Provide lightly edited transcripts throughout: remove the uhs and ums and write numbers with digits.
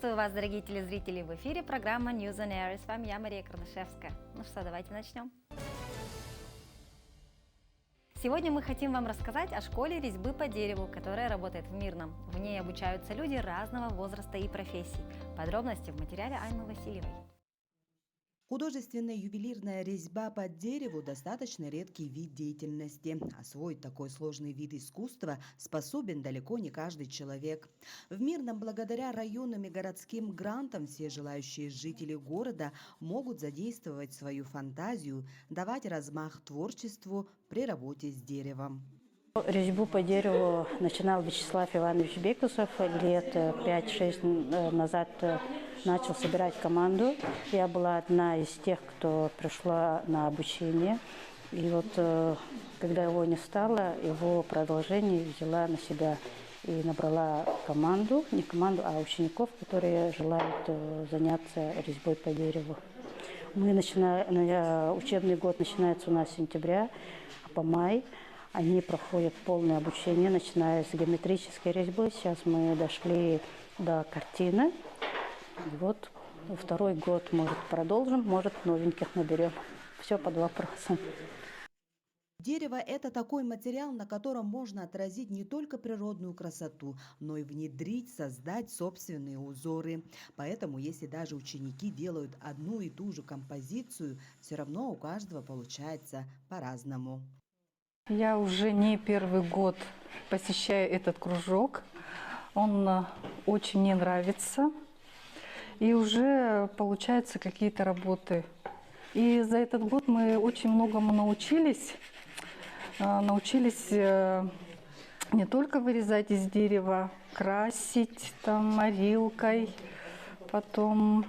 Приветствую вас, дорогие телезрители! В эфире программа News on Air. С вами я, Мария Кардашевская. Ну что, давайте начнем. Сегодня мы хотим вам рассказать о школе резьбы по дереву, которая работает в Мирном. В ней обучаются люди разного возраста и профессий. Подробности в материале Анны Васильевой. Художественная ювелирная резьба по дереву – достаточно редкий вид деятельности. Освоить такой сложный вид искусства способен далеко не каждый человек. В Мирном благодаря районным и городским грантам все желающие жители города могут задействовать свою фантазию, давать размах творчеству при работе с деревом. Резьбу по дереву начинал Вячеслав Иванович Бекусов лет 5-6 назад. Начал собирать команду. Я была одна из тех, кто пришла на обучение. И вот когда его не стало, его продолжение взяла на себя и набрала команду, не команду, а учеников, которые желают заняться резьбой по дереву. Учебный год начинается у нас с сентября по май. Они проходят полное обучение, начиная с геометрической резьбы. Сейчас мы дошли до картины. И вот второй год, может, продолжим, может, новеньких наберем. Все под вопросом. Дерево – это такой материал, на котором можно отразить не только природную красоту, но и внедрить, создать собственные узоры. Поэтому, если даже ученики делают одну и ту же композицию, все равно у каждого получается по-разному. Я уже не первый год посещаю этот кружок. Он очень мне нравится. И уже получаются какие-то работы. И за этот год мы очень многому научились. Научились не только вырезать из дерева, красить там морилкой, потом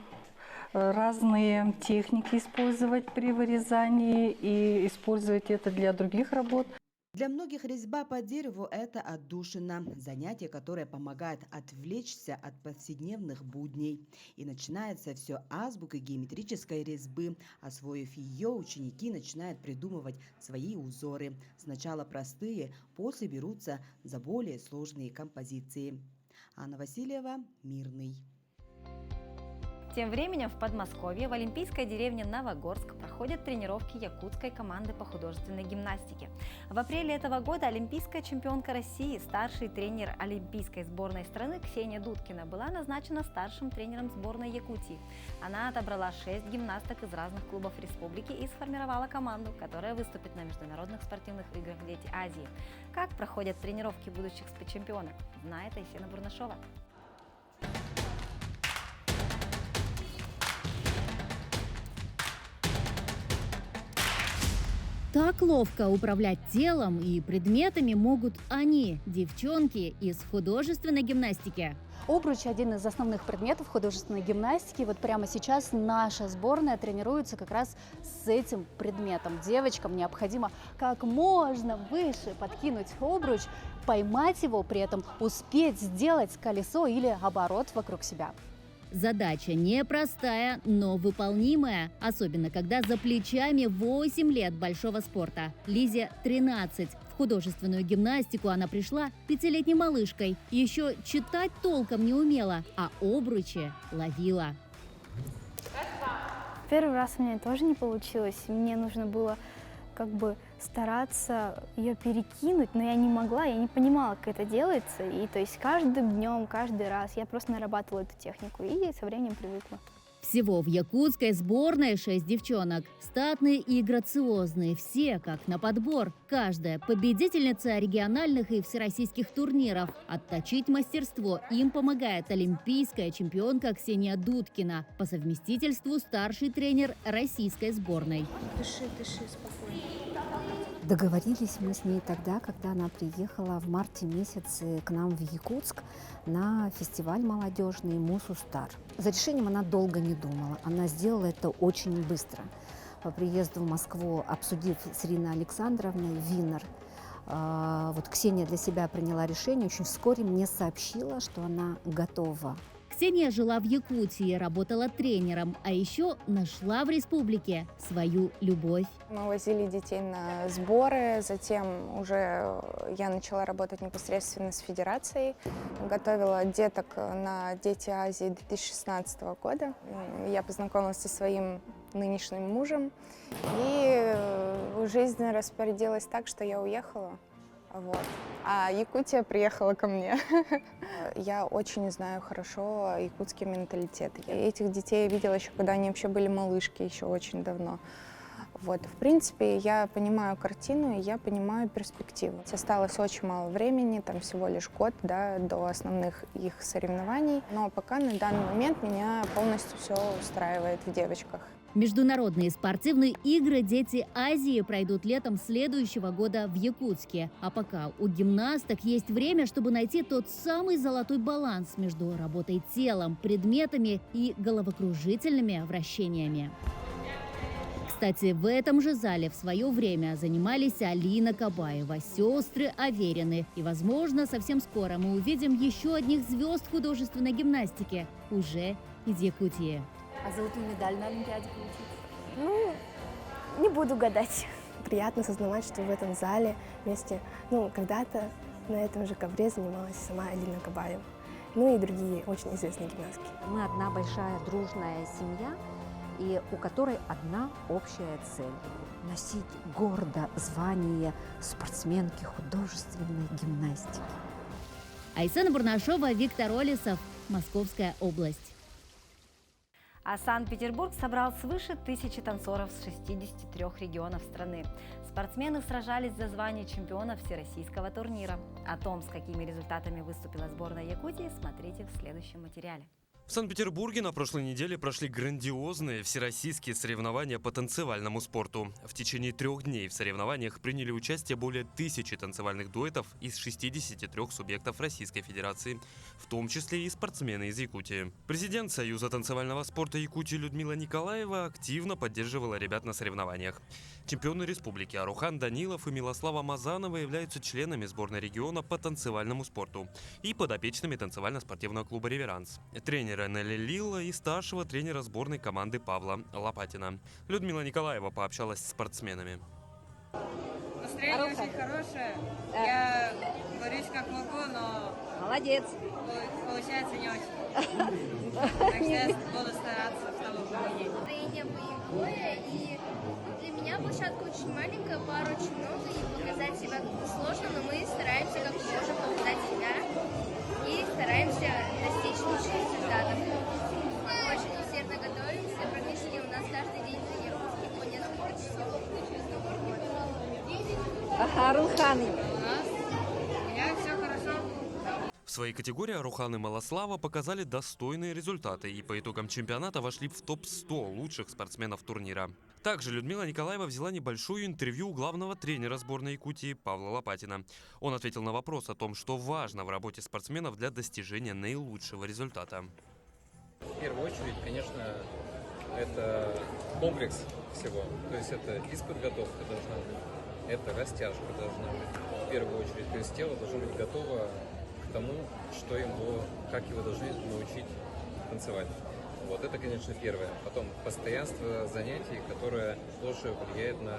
разные техники использовать при вырезании и использовать это для других работ. Для многих резьба по дереву – это отдушина, занятие, которое помогает отвлечься от повседневных будней. И начинается все азбукой геометрической резьбы. Освоив ее, ученики начинают придумывать свои узоры. Сначала простые, после берутся за более сложные композиции. Анна Васильева, Мирный. Тем временем в Подмосковье в олимпийской деревне Новогорск проходят тренировки якутской команды по художественной гимнастике. В апреле этого года олимпийская чемпионка России, старший тренер олимпийской сборной страны Ксения Дудкина была назначена старшим тренером сборной Якутии. Она отобрала 6 гимнасток из разных клубов республики и сформировала команду, которая выступит на международных спортивных играх «Дети Азии». Как проходят тренировки будущих спецчемпионок, знает Айсена Бурнашова. Так ловко управлять телом и предметами могут они, девчонки из художественной гимнастики. Обруч – один из основных предметов художественной гимнастики. Вот прямо сейчас наша сборная тренируется как раз с этим предметом. Девочкам необходимо как можно выше подкинуть обруч, поймать его, при этом успеть сделать колесо или оборот вокруг себя. Задача непростая, но выполнимая, особенно когда за плечами 8 лет большого спорта. Лизе 13. В художественную гимнастику она пришла 5-летней малышкой. Еще читать толком не умела, а обручи ловила. Первый раз у меня тоже не получилось. Мне нужно было стараться ее перекинуть, но я не могла, я не понимала, как это делается. И то есть каждым днем, каждый раз я просто нарабатывала эту технику и со временем привыкла. Всего в якутской сборной 6 девчонок. Статные и грациозные, все как на подбор. Каждая победительница региональных и всероссийских турниров. Отточить мастерство им помогает олимпийская чемпионка Ксения Дудкина. По совместительству старший тренер российской сборной. Дыши, спокойно. Договорились мы с ней тогда, когда она приехала в марте месяце к нам в Якутск на фестиваль молодежный «Мусу Стар». За решением она долго не думала, она сделала это очень быстро. По приезду в Москву, обсудив с Ириной Александровной Винер, Ксения для себя приняла решение, очень вскоре мне сообщила, что она готова Ксения жила в Якутии, работала тренером, а еще нашла в республике свою любовь. Мы возили детей на сборы, затем уже я начала работать непосредственно с федерацией, готовила деток на Дети Азии 2016 года. Я познакомилась со своим нынешним мужем, и жизнь распорядилась так, что я уехала. Вот. А Якутия приехала ко мне. Я очень знаю хорошо якутский менталитет. Я этих детей видела еще, когда они вообще были малышки, еще очень давно. Вот. В принципе, я понимаю картину, и я понимаю перспективу. Осталось очень мало времени, там всего лишь год, да, до основных их соревнований. Но пока на данный момент меня полностью все устраивает в девочках. Международные спортивные игры «Дети Азии» пройдут летом следующего года в Якутске. А пока у гимнасток есть время, чтобы найти тот самый золотой баланс между работой телом, предметами и головокружительными вращениями. Кстати, в этом же зале в свое время занимались Алина Кабаева, сестры Аверины. И, возможно, совсем скоро мы увидим еще одних звезд художественной гимнастики уже из Якутии. А золотую медаль на Олимпиаде получить? Ну, не буду гадать. Приятно осознавать, что в этом зале вместе, когда-то на этом же ковре занималась сама Алина Кабаева. Ну и другие очень известные гимнастки. Мы одна большая дружная семья, и у которой одна общая цель – носить гордо звание спортсменки художественной гимнастики. Айсена Бурнашова, Виктор Олесов, Московская область. А Санкт-Петербург собрал свыше 1000 танцоров с 63 регионов страны. Спортсмены сражались за звание чемпиона всероссийского турнира. О том, с какими результатами выступила сборная Якутии, смотрите в следующем материале. В Санкт-Петербурге на прошлой неделе прошли грандиозные всероссийские соревнования по танцевальному спорту. В течение 3 дней в соревнованиях приняли участие более 1000 танцевальных дуэтов из 63 субъектов Российской Федерации, в том числе и спортсмены из Якутии. Президент Союза танцевального спорта Якутии Людмила Николаева активно поддерживала ребят на соревнованиях. Чемпионы республики Арухан Данилов и Милослава Мазанова являются членами сборной региона по танцевальному спорту и подопечными танцевально-спортивного клуба «Реверанс». Тренера Нелли Лилла и старшего тренера сборной команды Павла Лопатина. Людмила Николаева пообщалась с спортсменами. Настроение очень хорошее. Я борюсь как могу, но... Молодец! Получается не очень. Так что я буду стараться, чтобы победить. Настроение боевое, и для меня площадка очень маленькая, пар очень много, и показать себя сложно, но мы стараемся как можем показать себя и стараемся достичь лучших результатов. Мы очень усердно готовимся, практически у нас каждый день тренировки по несколько часов. Аруханы. У меня все хорошо. В своей категории Арухан и Малослава показали достойные результаты и по итогам чемпионата вошли в топ-100 лучших спортсменов турнира. Также Людмила Николаева взяла небольшое интервью у главного тренера сборной Якутии Павла Лопатина. Он ответил на вопрос о том, что важно в работе спортсменов для достижения наилучшего результата. В первую очередь, конечно, это комплекс всего. То есть это физподготовка должна быть, это растяжка должна быть. В первую очередь, то есть тело должно быть готово к тому, как его должны научить танцевать. Вот это, конечно, первое. Потом постоянство занятий, которое тоже влияет на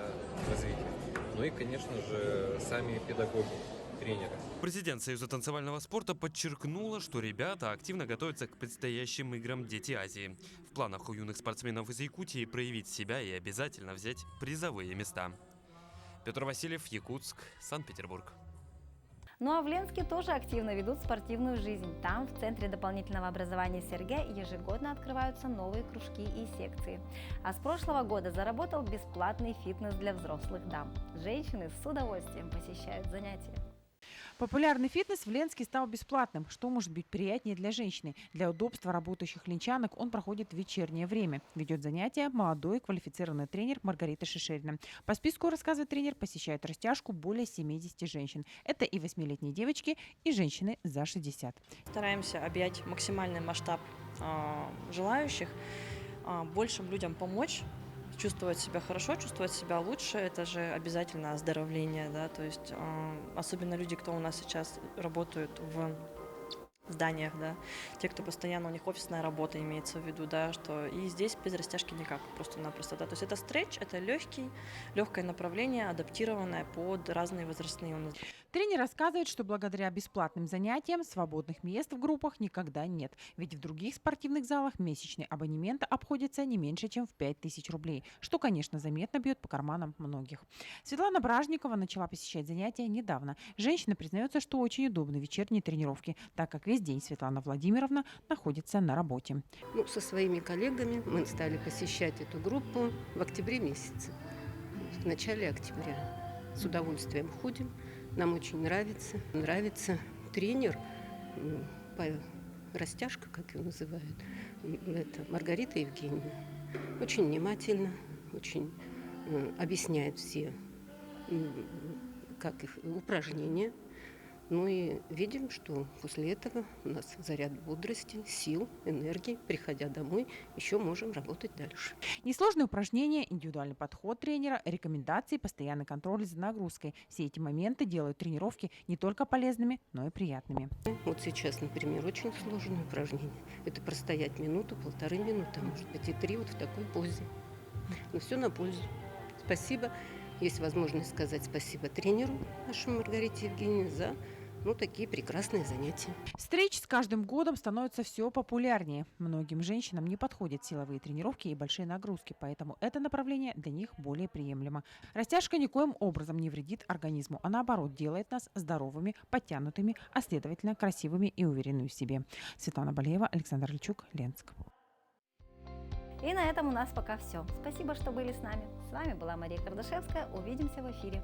развитие. Ну и, конечно же, сами педагоги, тренеры. Президент Союза танцевального спорта подчеркнула, что ребята активно готовятся к предстоящим играм «Дети Азии». В планах у юных спортсменов из Якутии проявить себя и обязательно взять призовые места. Петр Васильев, Якутск, Санкт-Петербург. Ну а в Ленске тоже активно ведут спортивную жизнь. Там, в Центре дополнительного образования «Сергей», ежегодно открываются новые кружки и секции. А с прошлого года заработал бесплатный фитнес для взрослых дам. Женщины с удовольствием посещают занятия. Популярный фитнес в Ленске стал бесплатным. Что может быть приятнее для женщины? Для удобства работающих ленчанок он проходит в вечернее время. Ведет занятия молодой квалифицированный тренер Маргарита Шишерина. По списку, рассказывает тренер, посещают растяжку более 70 женщин. Это и 8-летние девочки, и женщины за 60. Стараемся объять максимальный масштаб желающих, большим людям помочь. Чувствовать себя хорошо, чувствовать себя лучше, это же обязательно оздоровление, да, то есть особенно люди, кто у нас сейчас работают в в зданиях, да, те, кто постоянно, у них офисная работа имеется в виду, да, что и здесь без растяжки никак, просто-напросто, да, то есть это стретч, это легкое направление, адаптированное под разные возрастные. Тренер рассказывает, что благодаря бесплатным занятиям свободных мест в группах никогда нет, ведь в других спортивных залах месячный абонемент обходится не меньше, чем в 5000 рублей, что, конечно, заметно бьет по карманам многих. Светлана Бражникова начала посещать занятия недавно. Женщина признается, что очень удобны вечерние тренировки, так как весь день Светлана Владимировна находится на работе. Со своими коллегами мы стали посещать эту группу в октябре месяце, в начале октября. С удовольствием ходим, нам очень нравится. Нравится тренер, растяжка, как ее называют, это Маргарита Евгеньевна. Очень внимательно, очень объясняет все, как их упражнения. И видим, что после этого у нас заряд бодрости, сил, энергии. Приходя домой, еще можем работать дальше. Несложные упражнения, индивидуальный подход тренера, рекомендации, постоянный контроль за нагрузкой. Все эти моменты делают тренировки не только полезными, но и приятными. Вот сейчас, например, очень сложное упражнение. Это простоять минуту, 1,5 минуты, а может быть и 3 в такой позе. Но все на пользу. Спасибо. Есть возможность сказать спасибо тренеру нашему Маргарите Евгеньевне за такие прекрасные занятия. Стретч с каждым годом становится все популярнее. Многим женщинам не подходят силовые тренировки и большие нагрузки, поэтому это направление для них более приемлемо. Растяжка никоим образом не вредит организму, а наоборот делает нас здоровыми, подтянутыми, а следовательно красивыми и уверенными в себе. Светлана Балеева, Александр Ильчук, Ленск. И на этом у нас пока все. Спасибо, что были с нами. С вами была Мария Кардашевская. Увидимся в эфире.